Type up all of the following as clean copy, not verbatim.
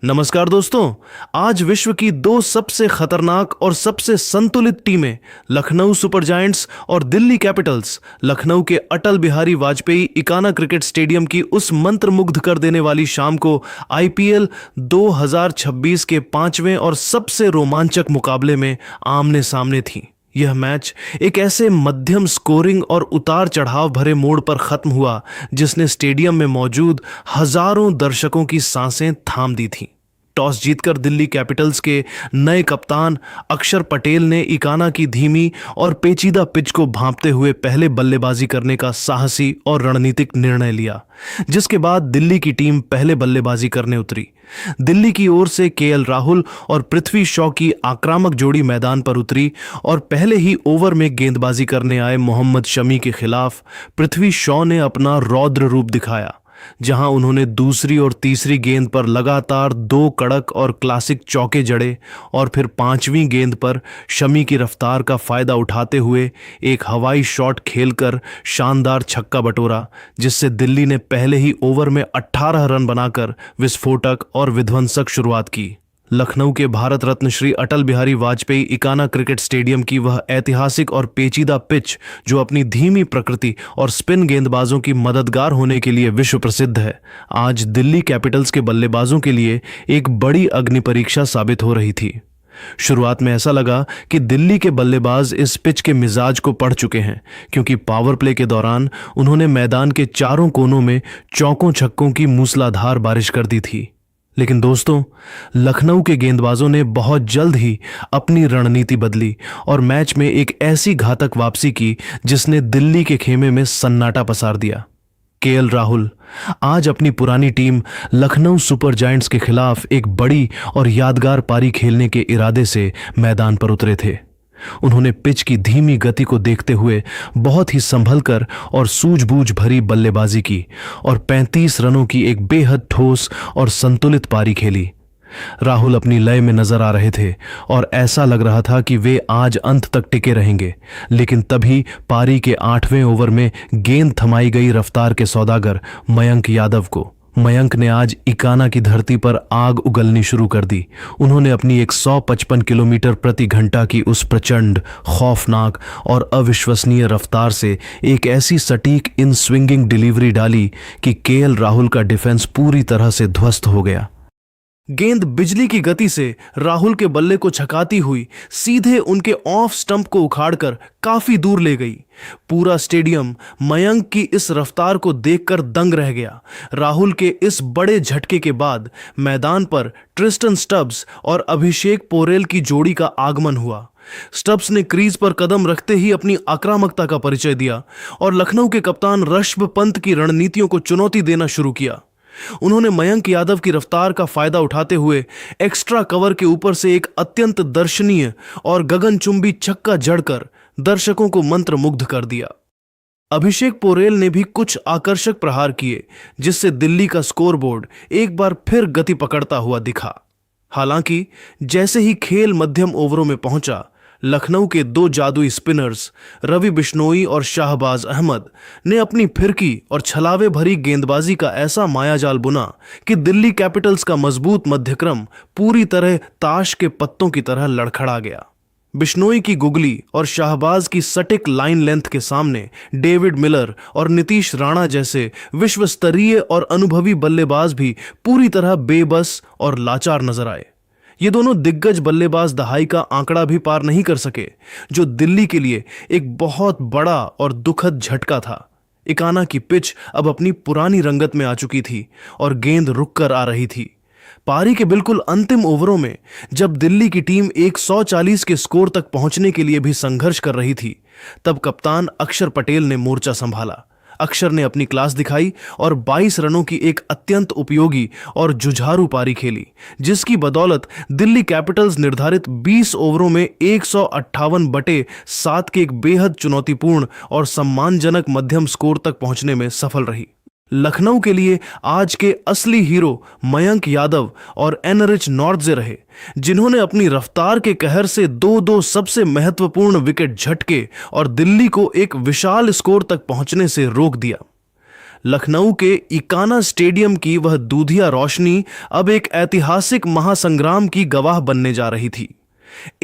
नमस्कार दोस्तों। आज विश्व की दो सबसे खतरनाक और सबसे संतुलित टीमें लखनऊ सुपर जायंट्स और दिल्ली कैपिटल्स लखनऊ के अटल बिहारी वाजपेयी इकाना क्रिकेट स्टेडियम की उस मंत्रमुग्ध कर देने वाली शाम को आईपीएल 2026 के 5वें और सबसे रोमांचक मुकाबले में आमने सामने थीं। यह मैच एक ऐसे मध्यम स्कोरिंग और उतार चढ़ाव भरे मोड़ पर खत्म हुआ जिसने स्टेडियम में मौजूद हजारों दर्शकों की सांसें थाम दी थीं। टॉस जीतकर दिल्ली कैपिटल्स के नए कप्तान अक्षर पटेल ने इकाना की धीमी और पेचीदा पिच को भांपते हुए पहले बल्लेबाजी करने का साहसी और रणनीतिक निर्णय लिया, जिसके बाद दिल्ली की टीम पहले बल्लेबाजी करने उतरी। दिल्ली की ओर से केएल राहुल और पृथ्वी शॉ की आक्रामक जोड़ी मैदान पर उतरी और पहले ही ओवर में गेंदबाजी करने आए मोहम्मद शमी के खिलाफ पृथ्वी शॉ ने अपना रौद्र रूप दिखाया, जहां उन्होंने दूसरी और तीसरी गेंद पर लगातार 2 कड़क और क्लासिक चौके जड़े और फिर 5वीं गेंद पर शमी की रफ्तार का फायदा उठाते हुए एक हवाई शॉट खेलकर शानदार छक्का बटोरा, जिससे दिल्ली ने पहले ही ओवर में 18 रन बनाकर विस्फोटक और विध्वंसक शुरुआत की। लखनऊ के भारत रत्न श्री अटल बिहारी वाजपेयी इकाना क्रिकेट स्टेडियम की वह ऐतिहासिक और पेचीदा पिच, जो अपनी धीमी प्रकृति और स्पिन गेंदबाजों की मददगार होने के लिए विश्व प्रसिद्ध है, आज दिल्ली कैपिटल्स के बल्लेबाजों के लिए एक बड़ी अग्नि परीक्षा साबित हो रही थी। शुरुआत में ऐसा लगा कि दिल्ली के बल्लेबाज इस पिच के मिजाज को पढ़ चुके हैं, क्योंकि पावर प्ले के दौरान उन्होंने मैदान के चारों कोनों में चौकों छक्कों की मूसलाधार बारिश कर दी थी। लेकिन दोस्तों, लखनऊ के गेंदबाजों ने बहुत जल्द ही अपनी रणनीति बदली और मैच में एक ऐसी घातक वापसी की जिसने दिल्ली के खेमे में सन्नाटा पसार दिया। केएल राहुल आज अपनी पुरानी टीम लखनऊ सुपर जायंट्स के खिलाफ एक बड़ी और यादगार पारी खेलने के इरादे से मैदान पर उतरे थे। उन्होंने पिच की धीमी गति को देखते हुए बहुत ही संभलकर और सूझबूझ भरी बल्लेबाजी की और 35 रनों की एक बेहद ठोस और संतुलित पारी खेली। राहुल अपनी लय में नजर आ रहे थे और ऐसा लग रहा था कि वे आज अंत तक टिके रहेंगे, लेकिन तभी पारी के 8वें ओवर में गेंद थमाई गई रफ्तार के सौदागर मयंक यादव को। मयंक ने आज इकाना की धरती पर आग उगलनी शुरू कर दी। उन्होंने अपनी 155 किलोमीटर प्रति घंटा की उस प्रचंड, खौफनाक और अविश्वसनीय रफ्तार से एक ऐसी सटीक इन स्विंगिंग डिलीवरी डाली कि केएल राहुल का डिफेंस पूरी तरह से ध्वस्त हो गया। गेंद बिजली की गति से राहुल के बल्ले को छकाती हुई सीधे उनके ऑफ स्टंप को उखाड़कर काफी दूर ले गई। पूरा स्टेडियम मयंक की इस रफ्तार को देखकर दंग रह गया। राहुल के इस बड़े झटके के बाद मैदान पर ट्रिस्टन स्टब्स और अभिषेक पोरेल की जोड़ी का आगमन हुआ। स्टब्स ने क्रीज पर कदम रखते ही अपनी आक्रामकता का परिचय दिया और लखनऊ के कप्तान ऋषभ पंत की रणनीतियों को चुनौती देना शुरू किया। उन्होंने मयंक यादव की रफ्तार का फायदा उठाते हुए एक्स्ट्रा कवर के ऊपर से एक अत्यंत दर्शनीय और गगनचुंबी छक्का जड़कर दर्शकों को मंत्रमुग्ध कर दिया। अभिषेक पोरेल ने भी कुछ आकर्षक प्रहार किए, जिससे दिल्ली का स्कोरबोर्ड एक बार फिर गति पकड़ता हुआ दिखा। हालांकि जैसे ही खेल मध्यम ओवरों में पहुंचा, लखनऊ के 2 जादुई स्पिनर्स रवि बिश्नोई और शाहबाज अहमद ने अपनी फिरकी और छलावे भरी गेंदबाजी का ऐसा मायाजाल बुना कि दिल्ली कैपिटल्स का मजबूत मध्यक्रम पूरी तरह ताश के पत्तों की तरह लड़खड़ा गया। बिश्नोई की गुगली और शाहबाज की सटीक लाइन लेंथ के सामने डेविड मिलर और नीतीश राणा जैसे विश्व स्तरीय और अनुभवी बल्लेबाज भी पूरी तरह बेबस और लाचार नजर आए। ये दोनों दिग्गज बल्लेबाज दहाई का आंकड़ा भी पार नहीं कर सके, जो दिल्ली के लिए एक बहुत बड़ा और दुखद झटका था। इकाना की पिच अब अपनी पुरानी रंगत में आ चुकी थी और गेंद रुककर आ रही थी। पारी के बिल्कुल अंतिम ओवरों में जब दिल्ली की टीम 140 के स्कोर तक पहुंचने के लिए भी संघर्ष कर रही थी, तब कप्तान अक्षर पटेल ने मोर्चा संभाला। अक्षर ने अपनी क्लास दिखाई और 22 रनों की एक अत्यंत उपयोगी और जुझारू पारी खेली, जिसकी बदौलत दिल्ली कैपिटल्स निर्धारित 20 ओवरों में 158/7 के एक बेहद चुनौतीपूर्ण और सम्मानजनक मध्यम स्कोर तक पहुंचने में सफल रही। लखनऊ के लिए आज के असली हीरो मयंक यादव और एनरिच नॉर्दजे रहे, जिन्होंने अपनी रफ्तार के कहर से 2-2 सबसे महत्वपूर्ण विकेट झटके और दिल्ली को एक विशाल स्कोर तक पहुंचने से रोक दिया। लखनऊ के इकाना स्टेडियम की वह दूधिया रोशनी अब एक ऐतिहासिक महासंग्राम की गवाह बनने जा रही थी।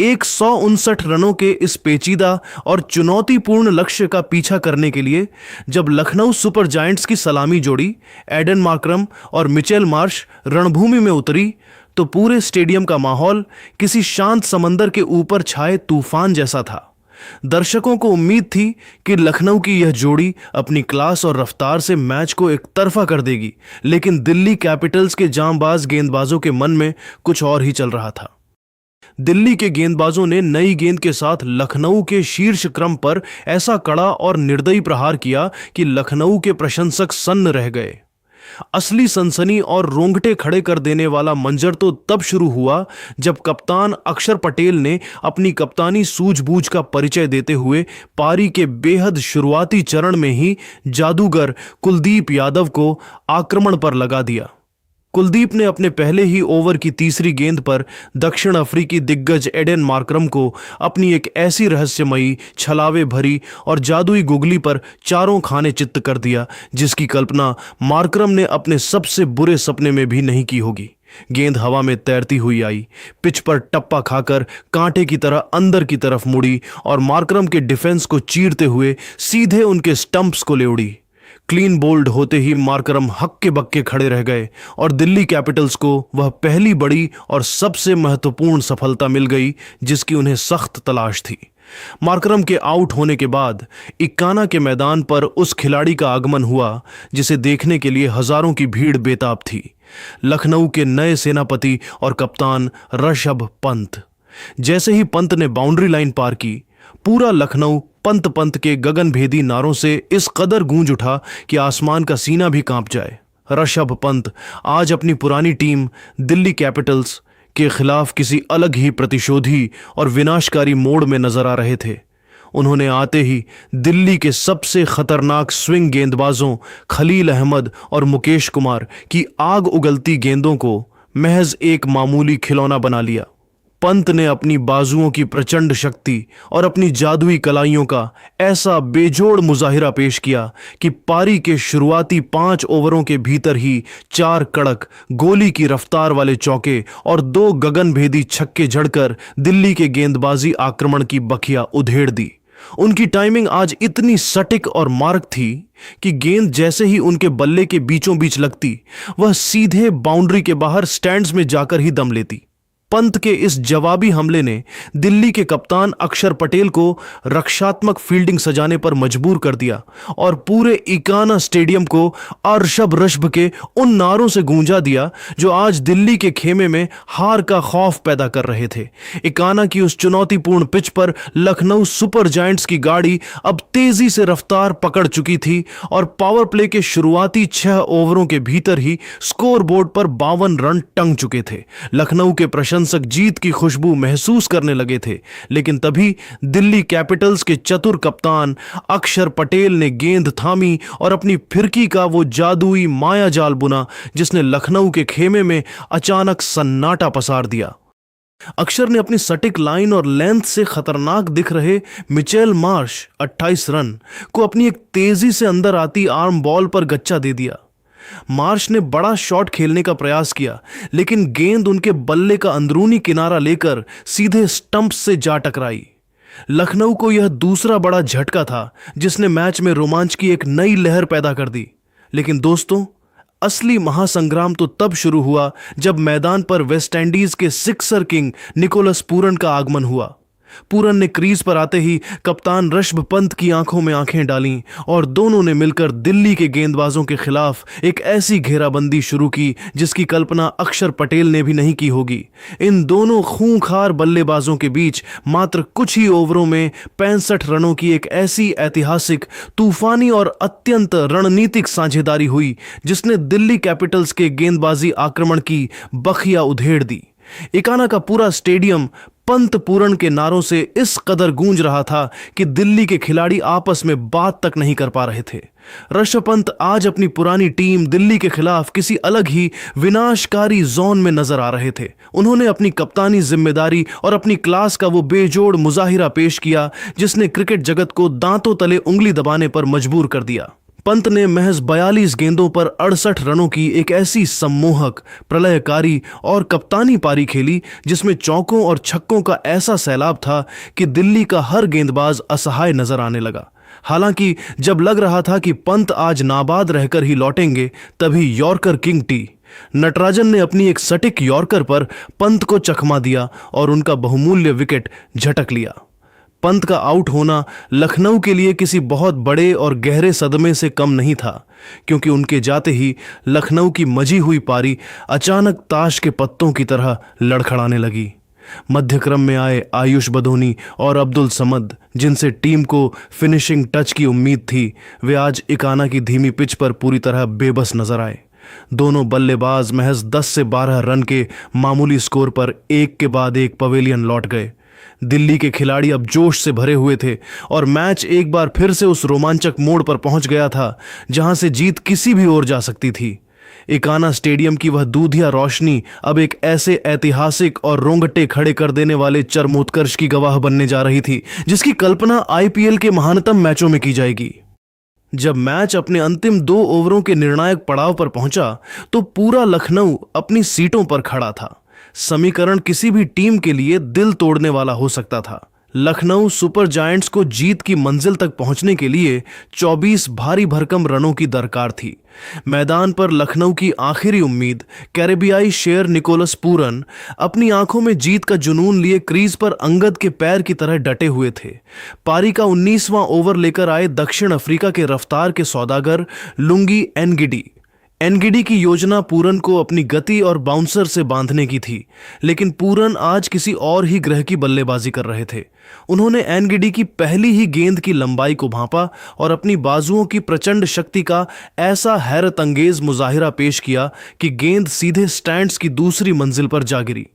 159 रनों के इस पेचीदा और चुनौतीपूर्ण लक्ष्य का पीछा करने के लिए जब लखनऊ सुपर जायंट्स की सलामी जोड़ी एडन मार्करम और मिचेल मार्श रणभूमि में उतरी तो पूरे स्टेडियम का माहौल किसी शांत समंदर के ऊपर छाए तूफान जैसा था। दर्शकों को उम्मीद थी कि लखनऊ की यह जोड़ी अपनी क्लास और रफ्तार से मैच को एक तरफा कर देगी, लेकिन दिल्ली कैपिटल्स के जांबाज गेंदबाजों के मन में कुछ और ही चल रहा था। दिल्ली के गेंदबाजों ने नई गेंद के साथ लखनऊ के शीर्ष क्रम पर ऐसा कड़ा और निर्दयी प्रहार किया कि लखनऊ के प्रशंसक सन्न रह गए। असली सनसनी और रोंगटे खड़े कर देने वाला मंजर तो तब शुरू हुआ जब कप्तान अक्षर पटेल ने अपनी कप्तानी सूझबूझ का परिचय देते हुए पारी के बेहद शुरुआती चरण में ही जादूगर कुलदीप यादव को आक्रमण पर लगा दिया। कुलदीप ने अपने पहले ही ओवर की तीसरी गेंद पर दक्षिण अफ्रीकी दिग्गज एडन मार्करम को अपनी एक ऐसी रहस्यमयी, छलावे भरी और जादुई गुगली पर चारों खाने चित्त कर दिया जिसकी कल्पना मार्करम ने अपने सबसे बुरे सपने में भी नहीं की होगी। गेंद हवा में तैरती हुई आई, पिच पर टप्पा खाकर कांटे की तरह अंदर की तरफ मुड़ी और मार्करम के डिफेंस को चीरते हुए सीधे उनके स्टंप्स को ले उड़ी। क्लीन बोल्ड होते ही मार्करम हक्के बक्के खड़े रह गए और दिल्ली कैपिटल्स को वह पहली बड़ी और सबसे महत्वपूर्ण सफलता मिल गई जिसकी उन्हें सख्त तलाश थी। मार्करम के आउट होने के बाद इक्काना के मैदान पर उस खिलाड़ी का आगमन हुआ जिसे देखने के लिए हजारों की भीड़ बेताब थी। लखनऊ के नए सेनापति और कप्तान ऋषभ पंत। जैसे ही पंत ने बाउंड्री लाइन पार की, पूरा लखनऊ पंत पंत के गगनभेदी नारों से इस कदर गूंज उठा कि आसमान का सीना भी कांप जाए। ऋषभ पंत आज अपनी पुरानी टीम दिल्ली कैपिटल्स के खिलाफ किसी अलग ही प्रतिशोधी और विनाशकारी मोड़ में नजर आ रहे थे। उन्होंने आते ही दिल्ली के सबसे खतरनाक स्विंग गेंदबाजों खलील अहमद और मुकेश कुमार की आग उगलती गेंदों को महज एक मामूली खिलौना बना लिया। पंत ने अपनी बाजुओं की प्रचंड शक्ति और अपनी जादुई कलाइयों का ऐसा बेजोड़ मुजाहिरा पेश किया कि पारी के शुरुआती 5 ओवरों के भीतर ही 4 कड़क गोली की रफ्तार वाले चौके और 2 गगनभेदी छक्के जड़कर दिल्ली के गेंदबाजी आक्रमण की बखिया उधेड़ दी। उनकी टाइमिंग आज इतनी सटीक और मार्क थी कि गेंद जैसे ही उनके बल्ले के बीचों बीच लगती, वह सीधे बाउंड्री के बाहर स्टैंड्स में जाकर ही दम लेती। पंत के इस जवाबी हमले ने दिल्ली के कप्तान अक्षर पटेल को रक्षात्मक फील्डिंग सजाने पर मजबूर कर दिया और पूरे इकाना स्टेडियम को अर्शब रश्ब के उन नारों से गूंजा दिया जो आज दिल्ली के खेमे में हार का खौफ पैदा कर रहे थे। इकाना की उस चुनौतीपूर्ण पिच पर लखनऊ सुपर जायंट्स की गाड़ी अब तेजी से रफ्तार पकड़ चुकी थी और पावर प्ले के शुरुआती 6 ओवरों के भीतर ही स्कोर बोर्ड पर 52 रन टंग चुके थे। लखनऊ के प्रशंसक जीत की खुशबू महसूस करने लगे थे, लेकिन तभी दिल्ली कैपिटल्स के चतुर कप्तान अक्षर पटेल ने गेंद थामी और अपनी फिरकी का वो जादुई माया जाल बुना जिसने लखनऊ के खेमे में अचानक सन्नाटा पसार दिया। अक्षर ने अपनी सटीक लाइन और लेंथ से खतरनाक दिख रहे मिचेल मार्श 28 रन को अपनी एक तेजी से अंदर आती आर्म बॉल पर गच्चा दे दिया। मार्श ने बड़ा शॉट खेलने का प्रयास किया, लेकिन गेंद उनके बल्ले का अंदरूनी किनारा लेकर सीधे स्टंप से जा टकराई। लखनऊ को यह दूसरा बड़ा झटका था जिसने मैच में रोमांच की एक नई लहर पैदा कर दी। लेकिन दोस्तों, असली महासंग्राम तो तब शुरू हुआ जब मैदान पर वेस्टइंडीज के सिक्सर किंग निकोलस पूरन का आगमन हुआ। पूरन ने क्रीज पर आते ही कप्तान ऋषभ पंत की आंखों में आंखें डालीं और दोनों ने मिलकर दिल्ली के गेंदबाजों के खिलाफ एक ऐसी घेराबंदी शुरू की जिसकी कल्पना अक्षर पटेल ने भी नहीं की होगी। इन दोनों खूंखार बल्लेबाजों के बीच मात्र कुछ ही ओवरों में 65 रनों की एक ऐसी ऐतिहासिक, तूफानी और अत्यंत रणनीतिक साझेदारी हुई जिसने दिल्ली कैपिटल्स के गेंदबाजी आक्रमण की बखिया उधेड़ दी। इकाना का पूरा स्टेडियम पंत पूरन के नारों से इस कदर गूंज रहा था कि दिल्ली के खिलाड़ी आपस में बात तक नहीं कर पा रहे थे। ऋषभ पंत आज अपनी पुरानी टीम दिल्ली के खिलाफ किसी अलग ही विनाशकारी जोन में नजर आ रहे थे। उन्होंने अपनी कप्तानी जिम्मेदारी और अपनी क्लास का वो बेजोड़ मुजाहिरा पेश किया जिसने क्रिकेट जगत को दांतों तले उंगली दबाने पर मजबूर कर दिया। पंत ने महज 42 गेंदों पर 68 रनों की एक ऐसी सम्मोहक, प्रलयकारी और कप्तानी पारी खेली जिसमें चौकों और छक्कों का ऐसा सैलाब था कि दिल्ली का हर गेंदबाज असहाय नजर आने लगा। हालांकि जब लग रहा था कि पंत आज नाबाद रहकर ही लौटेंगे, तभी यॉर्कर किंग टी नटराजन ने अपनी एक सटीक यॉर्कर पर पंत को चकमा दिया और उनका बहुमूल्य विकेट झटक लिया। पंत का आउट होना लखनऊ के लिए किसी बहुत बड़े और गहरे सदमे से कम नहीं था, क्योंकि उनके जाते ही लखनऊ की मजी हुई पारी अचानक ताश के पत्तों की तरह लड़खड़ाने लगी। मध्यक्रम में आए आयुष बदोनी और अब्दुल समद, जिनसे टीम को फिनिशिंग टच की उम्मीद थी, वे आज इकाना की धीमी पिच पर पूरी तरह बेबस नजर आए। दोनों बल्लेबाज महज 10 से 12 रन के मामूली स्कोर पर एक के बाद एक पवेलियन लौट गए। दिल्ली के खिलाड़ी अब जोश से भरे हुए थे और मैच एक बार फिर से उस रोमांचक मोड़ पर पहुंच गया था जहां से जीत किसी भी ओर जा सकती थी। इकाना स्टेडियम की वह दूधिया रोशनी अब एक ऐसे ऐतिहासिक और रोंगटे खड़े कर देने वाले चरमोत्कर्ष की गवाह बनने जा रही थी जिसकी कल्पना आईपीएल के महानतम मैचों में की जाएगी। जब मैच अपने अंतिम 2 ओवरों के निर्णायक पड़ाव पर पहुंचा तो पूरा लखनऊ अपनी सीटों पर खड़ा था। समीकरण किसी भी टीम के लिए दिल तोड़ने वाला हो सकता था। लखनऊ सुपर जायंट्स को जीत की मंजिल तक पहुंचने के लिए 24 भारी भरकम रनों की दरकार थी। मैदान पर लखनऊ की आखिरी उम्मीद कैरेबियाई शेर निकोलस पूरन अपनी आंखों में जीत का जुनून लिए क्रीज पर अंगद के पैर की तरह डटे हुए थे। पारी का 19वां ओवर लेकर आए दक्षिण अफ्रीका के रफ्तार के सौदागर लुंगी एनगिडी की योजना पूरन को अपनी गति और बाउंसर से बांधने की थी, लेकिन पूरन आज किसी और ही ग्रह की बल्लेबाजी कर रहे थे। उन्होंने एनगिडी की पहली ही गेंद की लंबाई को भांपा और अपनी बाजुओं की प्रचंड शक्ति का ऐसा हैरत अंगेज मुजाहिरा पेश किया कि गेंद सीधे स्टैंड्स की दूसरी मंजिल पर जा गिरी।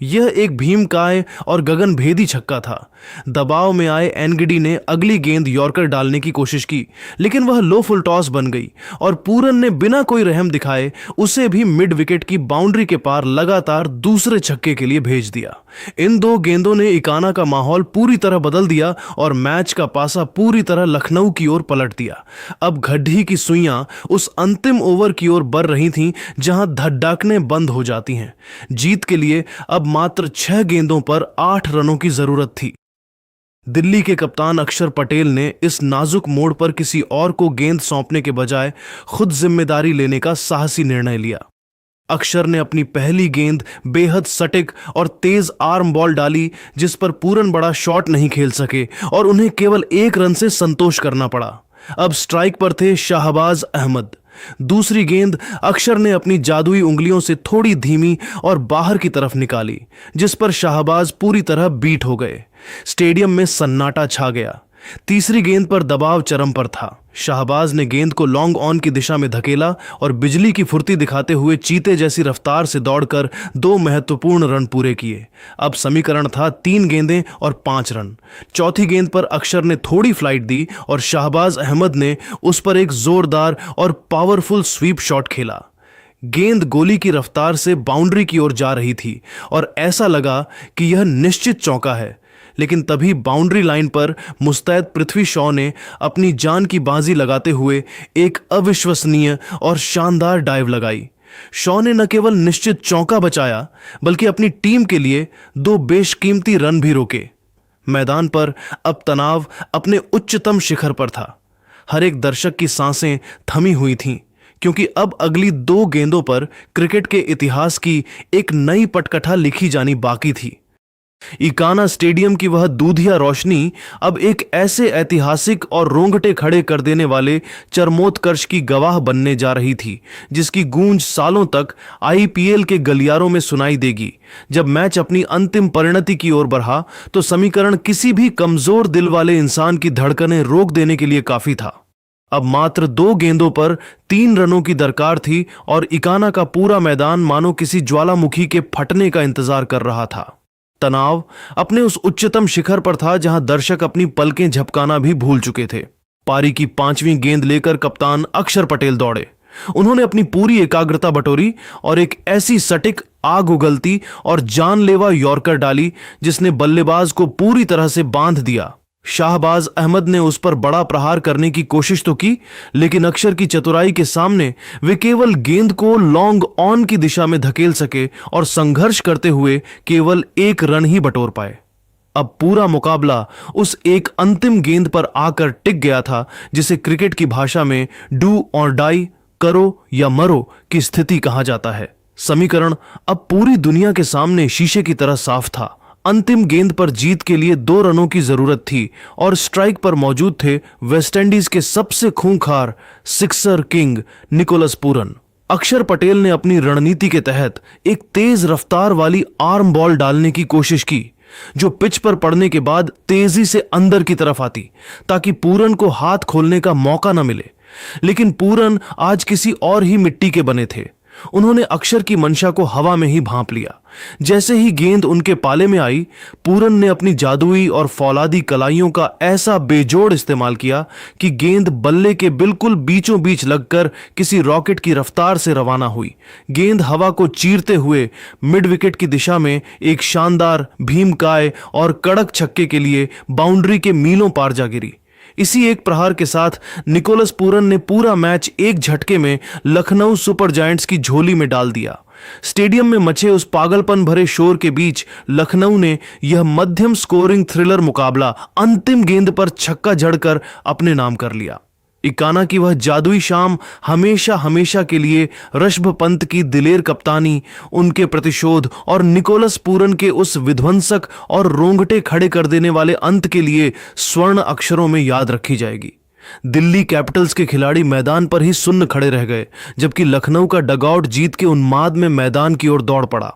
यह एक भीमकाय और गगनभेदी छक्का था। दबाव में आए एनगिडी ने अगली गेंद यॉर्कर डालने की कोशिश की, लेकिन वह लो फुल टॉस बन गई और पूरन ने बिना कोई रहम दिखाए उसे भी मिड विकेट की बाउंड्री के पार लगातार दूसरे छक्के के लिए भेज दिया। इन 2 गेंदों ने इकाना का माहौल पूरी तरह बदल दिया और मैच का पासा पूरी तरह लखनऊ की ओर पलट दिया। अब घड्डी की सुइयां उस अंतिम ओवर की ओर बढ़ रही थीं जहां धड़ाकनें बंद हो जाती हैं। जीत के लिए अब मात्र 6 गेंदों पर 8 रनों की जरूरत थी। दिल्ली के कप्तान अक्षर पटेल ने इस नाजुक मोड़ पर किसी और को गेंद सौंपने के बजाय खुद जिम्मेदारी लेने का साहसी निर्णय लिया। अक्षर ने अपनी पहली गेंद बेहद सटीक और तेज आर्म बॉल डाली, जिस पर पूरन बड़ा शॉट नहीं खेल सके और उन्हें केवल 1 रन से संतोष करना पड़ा। अब स्ट्राइक पर थे शाहबाज अहमद। दूसरी गेंद अक्षर ने अपनी जादुई उंगलियों से थोड़ी धीमी और बाहर की तरफ निकाली, जिस पर शाहबाज पूरी तरह बीट हो गए। स्टेडियम में सन्नाटा छा गया। तीसरी गेंद पर दबाव चरम पर था। शाहबाज ने गेंद को लॉन्ग ऑन की दिशा में धकेला और बिजली की फुर्ती दिखाते हुए चीते जैसी रफ्तार से दौड़कर 2 महत्वपूर्ण रन पूरे किए। अब समीकरण था 3 गेंदें और 5 रन। चौथी गेंद पर अक्षर ने थोड़ी फ्लाइट दी और शाहबाज अहमद ने उस पर एक जोरदार और पावरफुल स्वीप शॉट खेला। गेंद गोली की रफ्तार से बाउंड्री की ओर जा रही थी और ऐसा लगा कि यह निश्चित चौका है, लेकिन तभी बाउंड्री लाइन पर मुस्तैद पृथ्वी शॉ ने अपनी जान की बाजी लगाते हुए एक अविश्वसनीय और शानदार डाइव लगाई। शॉ ने न केवल निश्चित चौका बचाया, बल्कि अपनी टीम के लिए 2 बेशकीमती रन भी रोके। मैदान पर अब तनाव अपने उच्चतम शिखर पर था। हर एक दर्शक की सांसें थमी हुई थीं, क्योंकि अब अगली 2 गेंदों पर क्रिकेट के इतिहास की एक नई पटकथा लिखी जानी बाकी थी। इकाना स्टेडियम की वह दूधिया रोशनी अब एक ऐसे ऐतिहासिक और रोंगटे खड़े कर देने वाले चरमोत्कर्ष की गवाह बनने जा रही थी, जिसकी गूंज सालों तक आईपीएल के गलियारों में सुनाई देगी। जब मैच अपनी अंतिम परिणति की ओर बढ़ा तो समीकरण किसी भी कमजोर दिल वाले इंसान की धड़कनें रोक देने के लिए काफी था। अब मात्र 2 गेंदों पर 3 रनों की दरकार थी और इकाना का पूरा मैदान मानो किसी ज्वालामुखी के फटने का इंतजार कर रहा था। तनाव अपने उस उच्चतम शिखर पर था जहां दर्शक अपनी पलकें झपकाना भी भूल चुके थे। पारी की 5वीं गेंद लेकर कप्तान अक्षर पटेल दौड़े। उन्होंने अपनी पूरी एकाग्रता बटोरी और एक ऐसी सटीक, आग उगलती और जानलेवा यॉर्कर डाली जिसने बल्लेबाज को पूरी तरह से बांध दिया। शाहबाज अहमद ने उस पर बड़ा प्रहार करने की कोशिश तो की, लेकिन अक्षर की चतुराई के सामने वे केवल गेंद को लॉन्ग ऑन की दिशा में धकेल सके और संघर्ष करते हुए केवल 1 रन ही बटोर पाए। अब पूरा मुकाबला उस एक अंतिम गेंद पर आकर टिक गया था, जिसे क्रिकेट की भाषा में डू और डाई, करो या मरो की स्थिति कहा जाता है। समीकरण अब पूरी दुनिया के सामने शीशे की तरह साफ था। अंतिम गेंद पर जीत के लिए 2 रनों की जरूरत थी और स्ट्राइक पर मौजूद थे वेस्टइंडीज के सबसे खूंखार सिक्सर किंग निकोलस पूरन। अक्षर पटेल ने अपनी रणनीति के तहत एक तेज रफ्तार वाली आर्म बॉल डालने की कोशिश की, जो पिच पर पड़ने के बाद तेजी से अंदर की तरफ आती, ताकि पूरन को हाथ खोलने का मौका न मिले। लेकिन पूरन आज किसी और ही मिट्टी के बने थे। उन्होंने अक्षर की मंशा को हवा में ही भांप लिया। जैसे ही गेंद उनके पाले में आई, पूरन ने अपनी जादुई और फौलादी कलाइयों का ऐसा बेजोड़ इस्तेमाल किया कि गेंद बल्ले के बिल्कुल बीचों बीच लगकर किसी रॉकेट की रफ्तार से रवाना हुई। गेंद हवा को चीरते हुए मिड विकेट की दिशा में एक शानदार भीमकाय और कड़क छक्के के लिए बाउंड्री के मीलों पार जा गिरी। इसी एक प्रहार के साथ निकोलस पूरन ने पूरा मैच एक झटके में लखनऊ सुपर जायंट्स की झोली में डाल दिया। स्टेडियम में मचे उस पागलपन भरे शोर के बीच लखनऊ ने यह मध्यम स्कोरिंग थ्रिलर मुकाबला अंतिम गेंद पर छक्का जड़कर अपने नाम कर लिया। इकाना की वह जादुई शाम हमेशा हमेशा के लिए ऋषभ पंत की दिलेर कप्तानी, उनके प्रतिशोध और निकोलस पूरन के उस विध्वंसक और रोंगटे खड़े कर देने वाले अंत के लिए स्वर्ण अक्षरों में याद रखी जाएगी। दिल्ली कैपिटल्स के खिलाड़ी मैदान पर ही सुन्न खड़े रह गए, जबकि लखनऊ का डगआउट जीत के उन्माद में मैदान की ओर दौड़ पड़ा।